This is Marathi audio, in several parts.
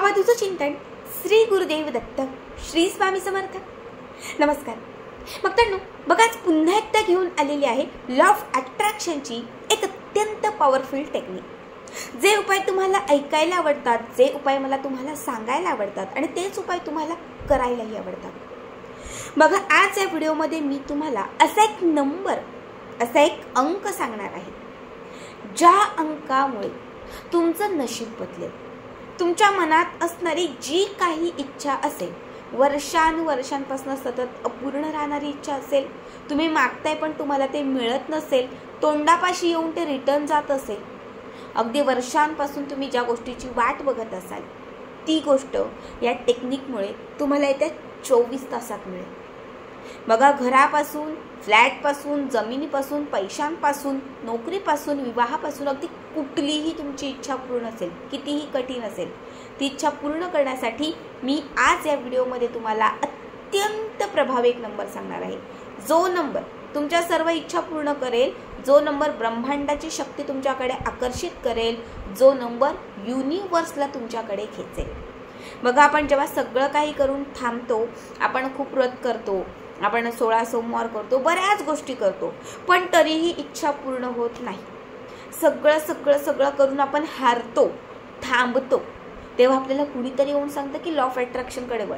अवधूत चिंतन श्री गुरुदेव दत्त श्री स्वामी समर्थ। नमस्कार भक्तांनो, बघाच पुन्हा एकदा घेऊन आलेली आहे लॉ ऑफ अट्रॅक्शनची एक अत्यंत पॉवरफुल टेक्निक। जे उपाय तुम्हाला ऐकायला आवडतात, जे उपाय मला तुम्हाला सांगायला आवडतात आणि तेच उपाय तुम्हाला करायलाही आवडतात। बघा, आज या व्हिडिओमध्ये मी तुम्हाला असा एक नंबर, असा एक अंक सांगणार आहे ज्या अंकामुळे तुमचं नशीब बदलेल। तुमच्या मनात असणारी जी काही इच्छा असेल, वर्षांपासून सतत अपूर्ण राहणारी इच्छा असेल, तुम्ही मागताय पण तुम्हाला ते मिळत नसेल, तोंडापाशी येऊन ते रिटर्न जात असेल, अगदी वर्षांपासून तुम्ही ज्या गोष्टीची वाट बघत असाल, ती गोष्ट या टेक्निकमुळे तुम्हाला येत्या 24 तासात मिळेल। बघा, घरापासून, फ्लॅटपासून, जमिनीपासून, पैशांपासून, नोकरीपासून, विवाहापासून, अगदी कुठलीही तुमची इच्छा पूर्ण असेल, कितीही कठीण असेल, ती इच्छा पूर्ण करण्यासाठी मी आज या व्हिडिओमध्ये तुम्हाला अत्यंत प्रभावी एक नंबर सांगणार आहे। जो नंबर तुमच्या सर्व इच्छा पूर्ण करेल, जो नंबर ब्रह्मांडाची शक्ती तुमच्याकडे आकर्षित करेल, जो नंबर युनिव्हर्सला तुमच्याकडे खेचेल। बघा, आपण जेव्हा सगळं काही करून थांबतो, आपण खूप व्रत करतो, आपण 16 सोमवार करतो, बऱ्याच गोष्टी करतो, पण तरीही इच्छा पूर्ण होत नाही। सगळं करून आपण हारतो, थांबतो, तेव्हा आपल्याला कुणीतरी येऊन सांगतं की लॉ ऑफ अट्रॅक्शनकडे वळ।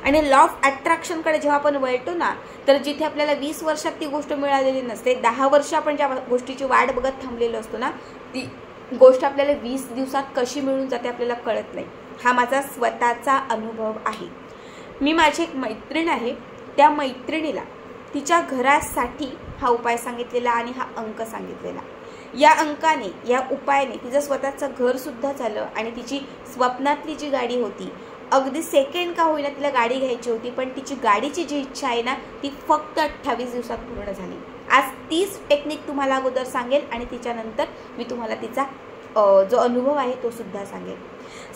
आणि लॉ ऑफ अट्रॅक्शनकडे जेव्हा आपण वळतो ना, तर जिथे आपल्याला 20 वर्षात ती गोष्ट मिळालेली नसते, 10 वर्ष आपण ज्या गोष्टीची वाट बघत थांबलेलो असतो ना, ती गोष्ट आपल्याला 20 दिवसात कशी मिळून जाते आपल्याला कळत नाही। हा माझा स्वतःचा अनुभव आहे। मी माझी एक मैत्रीण आहे, त्या मैत्रिणीला तिच्या घरासाठी हा उपाय सांगितलेला आणि हा अंक सांगितलेला। या अंकाने, या उपायाने तिचं स्वतःचं घर सुद्धा झालं आणि तिची स्वप्नातली जी गाडी होती, अगदी सेकंड का होईना तिला गाडी घ्यायची होती, पण तिची गाडीची जी इच्छा आहे ना, ती फक्त 28 दिवसात पूर्ण झाली। आज तीच टेक्निक तुम्हाला अगोदर सांगेल आणि तिच्यानंतर मी तुम्हाला तिचा जो अनुभव आहे तो सुद्धा सांगेल।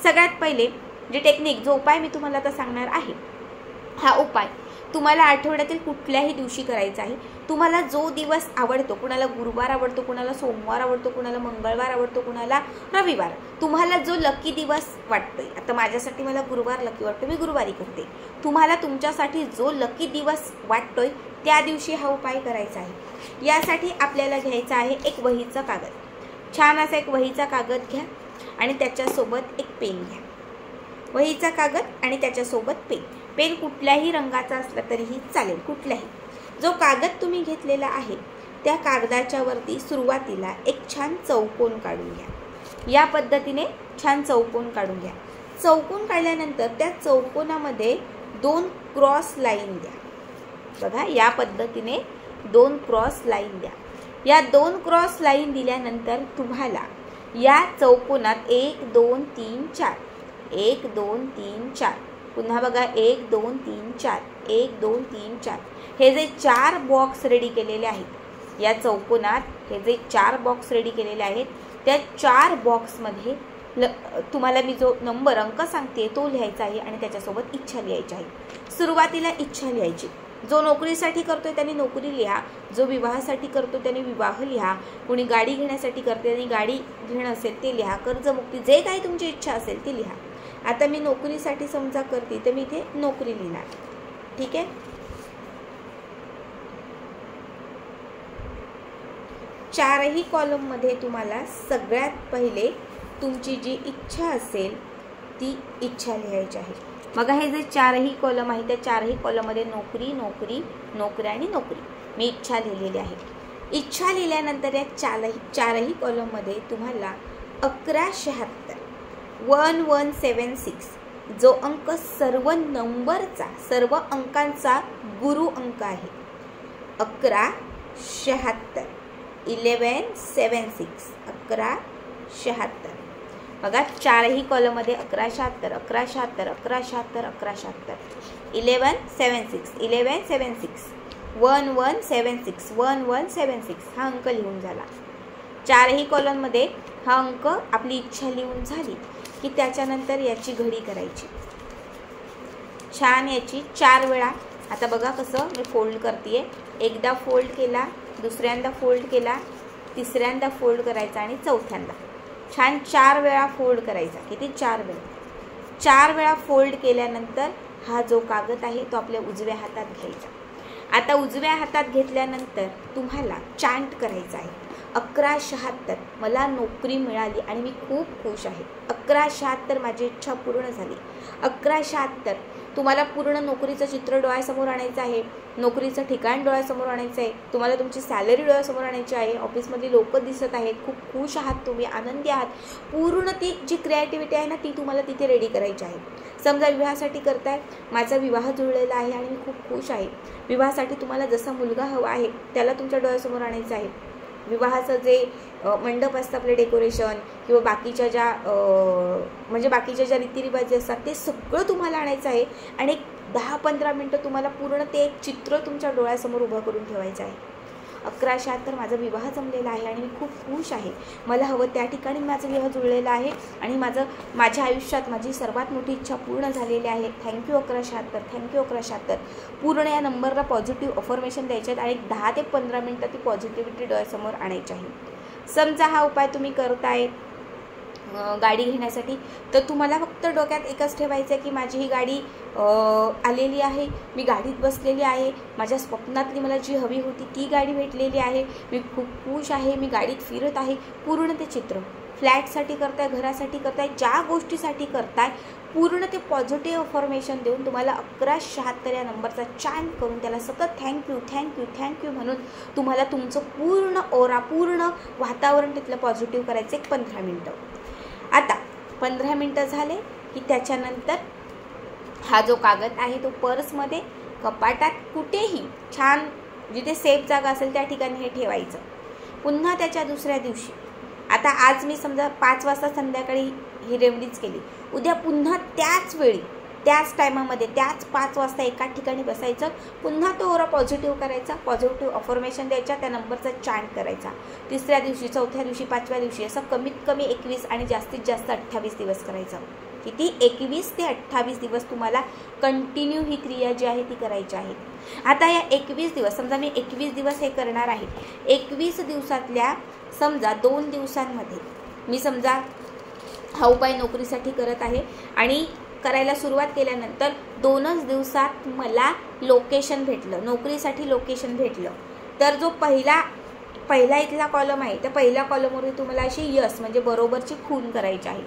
सगळ्यात पहिले जे टेक्निक, जो उपाय मी तुम्हाला आता सांगणार आहे, हा उपाय तुम्हाला आठवड्यातील कुठल्याही दिवशी करायचा आहे। तुम्हाला जो दिवस आवडतो, कुणाला गुरुवार आवडतो, कुणाला सोमवार आवडतो, कुणाला मंगळवार आवडतो, कुणाला रविवार, तुम्हाला जो लकी दिवस वाटतोय, आता माझ्यासाठी मला गुरुवार लकी वाटतो, मी गुरुवारी करते। तुम्हाला तुमच्यासाठी जो लकी दिवस वाटतोय त्या दिवशी हा उपाय करायचा आहे। यासाठी आपल्याला घ्यायचा आहे एक वहीचा कागद। छान असा एक वहीचा कागद घ्या आणि त्याच्यासोबत एक पेन घ्या। वहीचा कागद आणि त्याच्यासोबत पेन। पेन कुठल्याही रंगाचा असला तरीही चालेल, कुठलाही। जो कागद तुम्ही घेतलेला आहे त्या कागदाच्या वरती सुरुवातीला एक छान चौकोन काढून घ्या। या पद्धतीने छान चौकोन काढून घ्या। चौकोन काढल्यानंतर त्या चौकोनामध्ये 2 क्रॉस लाईन द्या। बघा, या पद्धतीने 2 क्रॉस लाईन द्या। या 2 क्रॉस लाईन दिल्यानंतर तुम्हाला या चौकोनात 1 2 3 4, 1 2 3 4, पुन्हा बघा 1 2 3 4, 1 2 3 4, हे जे 4 बॉक्स रेडी केलेले आहेत या चौकोनात, हे जे 4 बॉक्स रेडी केलेले आहेत, त्या 4 बॉक्समध्ये तुम्हाला मी जो नंबर, अंक सांगते तो लिहायचा आहे आणि त्याच्यासोबत इच्छा लिहायची आहे। सुरुवातीला इच्छा लिहायची। जो नोकरीसाठी करतोय त्याने नोकरी लिहा, जो विवाहासाठी करतो त्याने विवाह लिहा, कोणी गाडी घेण्यासाठी करते आणि गाडी घेणं असेल ते लिहा, कर्जमुक्ती, जे काही तुमची इच्छा असेल ती लिहा। आता मी नोकरीसाठी समजा करते तर मी इथे नोकरी लिहिणार, ठीक आहे। 4ही कॉलममध्ये तुम्हाला सगळ्यात पहिले तुमची जी इच्छा असेल ती इच्छा लिहायची आहे। बघा, हे जे 4ही कॉलम आहे त्या 4ही कॉलममध्ये नोकरी, नोकरी, नोकरी आणि नोकरी, मी इच्छा लिहिलेली आहे। इच्छा लिहिल्यानंतर या 4ही कॉलममध्ये तुम्हाला 1176 1176 जो अंक सर्व नंबरचा, सर्व अंकांचा गुरु अंक आहे, 1176 1176 1176। बघा, 4ही कॉलममध्ये 1176 1176 1176 1176 1176 1176 1176 1176 हा अंक लिहून झाला। 4ही कॉलममध्ये हा अंक, आपली इच्छा लिहून झाली की त्याच्यानंतर याची घडी करायची। छान याची 4 वेळा, आता बघा कसं मी फोल्ड करते, एकदा फोल्ड केला, दुसऱ्यांदा फोल्ड केला, तिसऱ्यांदा फोल्ड करायचा आणि चौथ्यांदा छान 4 वेळा फोल्ड करायचा। किती? 4 वेळा। 4 वेळा फोल्ड केल्यानंतर हा जो कागद आहे तो आपल्या उजव्या हातात घ्यायचा. आता उजव्या हातात घेतल्यानंतर तुम्हाला चांट करायचं आहे 1176 मला नोकरी मिळाली आणि मी खूप खुश आहे. 1176 माझी इच्छा पूर्ण झाली. 1176 तुम्हाला पूर्ण नोकरीचं चित्र डोळ्यासमोर आणायचं आहे, नोकरीचं ठिकाण डोळ्यासमोर आणायचं आहे, तुम्हाला तुमची सॅलरी डोळ्यासमोर आणायची आहे, ऑफिसमधली लोक दिसत आहेत, खूप खुश आहात, तुम्ही आनंदी आहात. पूर्ण ती जी क्रिएटिव्हिटी आहे ना ती तुम्हाला तिथे रेडी करायची आहे. समजा विवाहासाठी करताय, माझा विवाह जुळलेला आहे आणि मी खूप खुश आहे. विवाहासाठी तुम्हाला जसा मुलगा हवा आहे त्याला तुमच्या डोळ्यासमोर आणायचं आहे. विवाहाचं जे मंडप असतं आपले डेकोरेशन किंवा बाकीच्या ज्या रीतिरिवाजी असतात ते सगळं तुम्हाला आणायचं आहे आणि 10-15 मिनटं तुम्हाला पूर्ण ते एक चित्र तुमच्या डोळ्यासमोर उभं करून ठेवायचं आहे. 1176 माझा विवाह जमलेला आहे आणि मी खूप खुश आहे. मला हवं त्या ठिकाणी माझा विवाह जुळलेला आहे आणि माझ्या आयुष्यात माझी सर्वात मोठी इच्छा पूर्ण झालेली आहे. Thank you 1176, thank you 1176. पूर्ण या नंबरला पॉझिटिव्ह अफर्मेशन द्यायचे आहेत आणि 10 ते 15 मिनटं ती पॉझिटिव्हिटी डोळ्यासमोर आणायची आहे. समजा हा उपाय तुम्ही करताय गाडी घेण्यासाठी, तर तुम्हाला फक्त डोक्यात एकच ठेवायचं आहे की माझी ही गाडी आलेली आहे, मी गाडीत बसलेली आहे, माझ्या स्वप्नातली मला जी हवी होती ती गाडी भेटलेली आहे, मी खूप खुश आहे, मी गाडीत फिरत आहे. पूर्ण ते चित्र फ्लॅटसाठी करताय, घरासाठी करताय, ज्या गोष्टीसाठी करताय पूर्ण ते पॉझिटिव्ह अफर्मेशन देऊन तुम्हाला 1176 या नंबरचा चांट करून त्याला सतत थँक्यू थँक्यू थँक्यू म्हणून तुम्हाला तुमचं पूर्ण ओरा, पूर्ण वातावरण तिथलं पॉझिटिव्ह करायचं 15 मिनटं. आता 15 मिनटं झाले की त्याच्यानंतर हा जो कागद आहे तो पर्समध्ये, कपाटात, कुठेही छान जिथे सेफ जागा असेल त्या ठिकाणी हे ठेवायचं. पुन्हा त्याच्या दुसऱ्या दिवशी, आता आज मी समजा 5 वाजता संध्याकाळी ही रेमेडीज केली, उद्या पुन्हा त्याच वेळी, त्याच टायमामध्ये, त्याच 5 वाजता एका ठिकाणी बसायचं, पुन्हा तो ओरा पॉझिटिव्ह करायचा, पॉझिटिव्ह अफर्मेशन द्यायच्या, त्या नंबरचा चांट करायचा. तिसऱ्या दिवशी, चौथ्या दिवशी, 5व्या दिवशी असं कमीत कमी 21 आणि जास्तीत जास्त 28 दिवस करायचं. किती? 21 ते 28 दिवस तुम्हाला कंटिन्यू ही क्रिया जी आहे ती करायची आहे. आता या 21 दिवस, समजा मी 21 दिवस हे करणार आहे, 21 दिवसातल्या समजा 2 दिवसांमध्ये मी समजा हा उपाय नोकरीसाठी करत आहे आणि करायला सुरुवात केल्यानंतर 2च दिवसात मला लोकेशन भेटलं, नोकरीसाठी लोकेशन भेटलं. तर जो पहिला इथला कॉलम आहे त्या पहिल्या कॉलमवरती तुम्हाला अशी यस म्हणजे बरोबरची खून करायची आहे.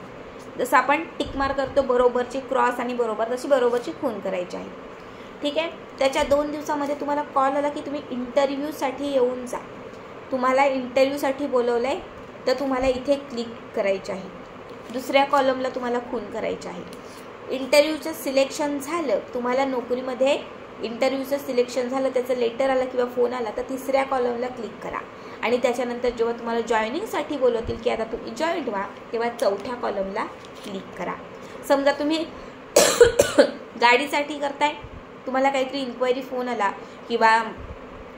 जसं आपण टिक मार्क करतो बरोबरची क्रॉस आणि बरोबर, तशी बरोबरची खून करायची आहे. ठीक आहे. त्याच्या 2 दिवसामध्ये तुम्हाला कॉल आला की तुम्ही इंटरव्ह्यूसाठी येऊन जा. तुम्हाला इंटरव्ह्यूसाठी बोलवलं आहे तर तुम्हाला इथे क्लिक करायचे आहे. दुसऱ्या कॉलमला तुम्हाला खून करायचे आहे. इंटरव्ह्यूचं सिलेक्शन झालं, तुम्हाला नोकरीमध्ये इंटरव्ह्यूचं सिलेक्शन झालं, त्याचं लेटर आलं किंवा फोन आला तर तिसऱ्या कॉलमला क्लिक करा आणि त्याच्यानंतर जेव्हा तुम्हाला जॉईनिंगसाठी बोलवतील की आता तुम्ही जॉईंट व्हा तेव्हा 4थ्या कॉलमला क्लिक करा. समजा तुम्ही गाडीसाठी करताय, तुम्हाला काहीतरी इन्क्वायरी फोन आला किंवा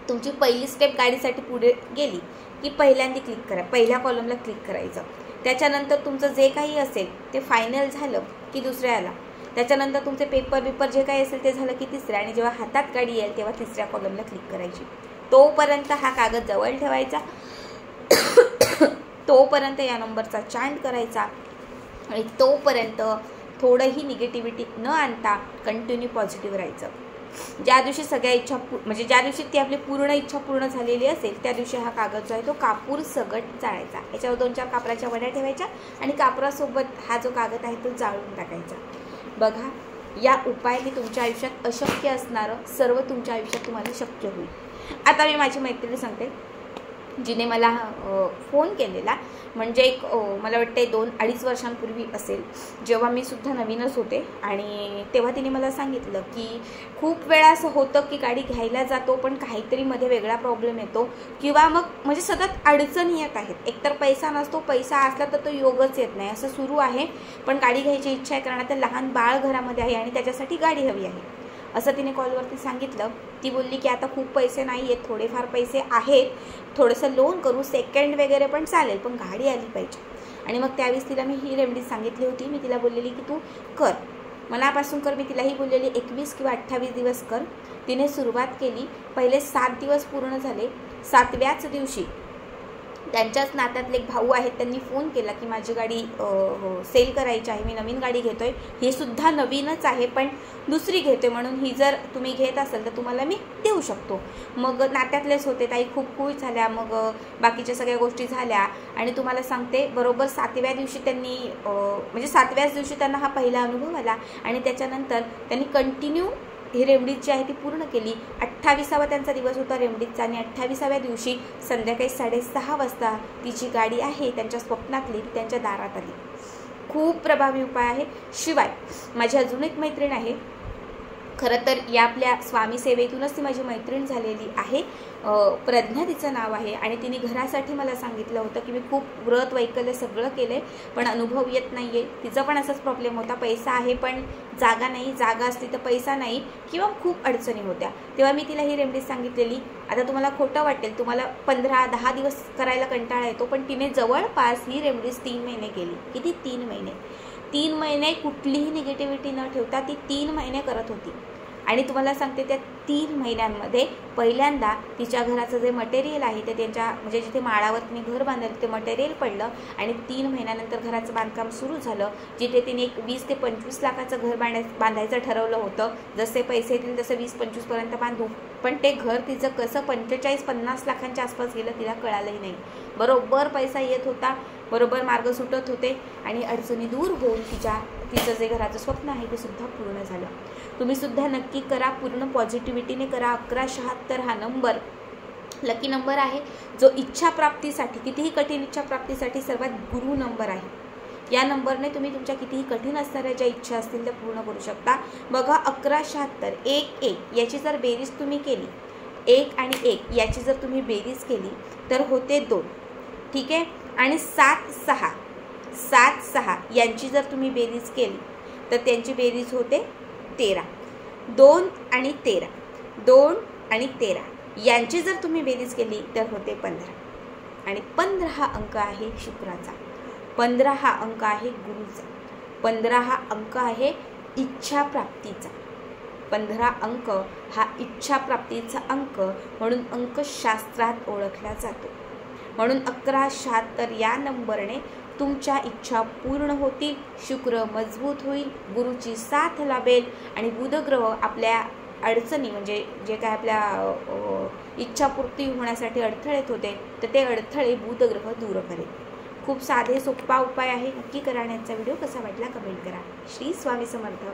तुमची पहिली स्टेप गाडीसाठी पुढे गेली की पहिल्यांदा क्लिक करा, पहिल्या कॉलमला क्लिक करायचं. त्याच्यानंतर तुमचं जे काही असेल ते फायनल झालं की दुसऱ्याला, त्याच्यानंतर तुमचे पेपर जे काही असेल ते झालं की तिसऱ्या, आणि जेव्हा हातात गाडी येईल तेव्हा तिसऱ्या कॉलमला क्लिक करायची. तोपर्यंत हा कागद जवळ ठेवायचा, तोपर्यंत या नंबरचा चांट करायचा आणि तोपर्यंत थोडंही निगेटिव्हिटी न आणता कंटिन्यू पॉझिटिव्ह राहायचं. ज्या दिवशी सगळ्या इच्छा म्हणजे ज्या दिवशी ती आपली पूर्ण इच्छा पूर्ण झालेली असेल त्या दिवशी हा कागद जो आहे तो कापूर सगट जाळायचा. याच्यावर 2-4 कापराच्या वड्या ठेवायच्या आणि कापरासोबत हा जो कागद आहे तो जाळून टाकायचा. बघा, या उपायाने तुमच्या आयुष्यात अशक्य असणारं सर्व तुमच्या आयुष्यात तुम्हाला शक्य होईल. आता मी माझी मैत्रिणी सांगते, जिने मला फोन केलेला, म्हणजे मला वाटते 2-2.5 वर्षांपूर्वी असेल, जेव्हा मी सुद्धा नवीनच होते आणि तेव्हा तिने मला सांगितलं की खूप वेळा असं होतं की गाडी घ्यायला जातो पण काहीतरी मध्ये वेगळा प्रॉब्लेम येतो किंवा मग म्हणजे सतत अडचणी येत आहेत. एकतर पैसा नसतो, पैसा असला तर तो योगच येत नाही, असं सुरू आहे. पण गाडी घ्यायची इच्छा आहे कारण आता लहान बाळ घरामध्ये आहे आणि त्याच्यासाठी गाडी हवी आहे असं तिने कॉलवरती सांगितलं. ती बोलली की आता खूप पैसे नाही आहेत, थोडेफार पैसे आहेत, थोडंसं लोन करू, सेकंड वगैरे पण चालेल, पण गाडी आली पाहिजे. आणि मग त्यावेळेस तिला मी ही रेमेडी सांगितली होती. मी तिला बोललेली की तू कर, मनापासून कर. मी तिलाही बोललेली 21 किंवा 28 दिवस कर. तिने सुरुवात केली. पहिले 7 दिवस पूर्ण झाले. 7व्याच दिवशी त्यांच्याच नात्यातले एक भाऊ आहेत, त्यांनी फोन केला की माझी गाडी सेल करायची आहे, मी नवीन गाडी घेतोय, हे सुद्धा नवीनच आहे पण दुसरी घेतोय, म्हणून ही जर तुम्ही घेत असाल तर तुम्हाला मी देऊ शकतो. मग नात्यातलेच होते, ताई खूप खुश झाल्या. मग बाकीच्या सगळ्या गोष्टी झाल्या आणि तुम्हाला सांगते बरोबर 7व्या दिवशी त्यांनी म्हणजे 7व्याच दिवशी त्यांना हा पहिला अनुभव आला आणि त्याच्यानंतर त्यांनी कंटिन्यू ही रेमडीज जी आहे ती पूर्ण केली. 28वा त्यांचा दिवस होता रेमडीजचा आणि 28व्या दिवशी संध्याकाळी 6:30 वाजता तिची गाडी आहे त्यांच्या स्वप्नातली त्यांच्या दारात आली. खूप प्रभावी उपाय आहे. शिवाय माझी अजून एक मैत्रीण आहे, खरं तर या आपल्या स्वामी सेवेतूनच ती माझी मैत्रीण झालेली आहे. प्रज्ञा तिचं नाव आहे आणि तिने घरासाठी मला सांगितलं होतं की मी खूप व्रत वैकल्य सगळं केलं आहे पण अनुभव येत नाही आहे. तिचा पण असाच प्रॉब्लेम होता, पैसा आहे पण जागा नाही, जागा असली तर पैसा नाही किंवा खूप अडचणी होत्या. तेव्हा मी तिला ही रेमडी सांगितलेली. आता तुम्हाला खोटं वाटेल, तुम्हाला 15-10 दिवस करायला कंटाळा येतो, पण तिने जवळपास ही रेमडीज 3 महिने केली. किती? 3 महिने कुठलीही निगेटिव्हिटी न ठेवता ती 3 महिने करत होती. आणि तुम्हाला सांगते त्या 3 महिन्यांमध्ये पहिल्यांदा तिच्या घराचं जे मटेरियल आहे ते त्यांच्या म्हणजे जिथे माळावर तिने घर बांधलं ते मटेरियल पडलं आणि 3 महिन्यानंतर घराचं बांधकाम सुरू झालं. जिथे तिने एक 20 ते 25 लाखाचं घर बांधायचं ठरवलं होतं, जसे पैसे येतील तसं 20-25 पर्यंत बांधू, पण ते घर तिचं कसं 45-50 लाखांच्या आसपास गेलं तिला कळालंही नाही. बरोबर पैसा येत होता, बरोबर मार्ग सुटत होते आणि अडचणी दूर होऊन तिचं जे घराचं स्वप्न आहे ते सुद्धा पूर्ण झालं. तुम्ही सुद्धा नक्की करा, पूर्ण पॉझिटिव्हिटीने करा. 1176 हा नंबर लकी नंबर आहे, जो इच्छाप्राप्तीसाठी कितीही कठीण इच्छाप्राप्तीसाठी सर्वात गुरु नंबर आहे. या नंबरने तुम्ही तुमच्या कितीही कठीण असणाऱ्या ज्या इच्छा असतील त्या पूर्ण करू शकता. बघा 1176 1-1 याची जर बेरीज तुम्ही केली, 1 आणि 1 याची जर तुम्ही बेरीज केली तर होते 2, ठीक आहे. आणि 7-6 यांची जर तुम्ही बेरीज केली तर त्यांची बेरीज होते 13. 2 आणि 13 यांची जर तुम्ही बेरीज केली तर होते 15. आणि 15 हा अंक आहे शुक्राचा, 15 हा अंक आहे गुरुचा, 15 हा अंक आहे इच्छाप्राप्तीचा. 15 अंक हा इच्छाप्राप्तीचा अंक म्हणून अंकशास्त्रात ओळखला जातो. म्हणून 1176 या नंबरने तुमच्या इच्छा पूर्ण होतील, शुक्र मजबूत होईल, गुरुची साथ लाभेल आणि बुध ग्रह आपल्या अडचणी म्हणजे जे काय आपल्या इच्छापूर्ती होण्यासाठी अडथळे येत होते तर ते अडथळे बुध ग्रह दूर करेल. खूप साधे सोपा उपाय आहे, नक्की करा. आणि याचा व्हिडिओ कसा वाटला कमेंट करा. श्री स्वामी समर्थ.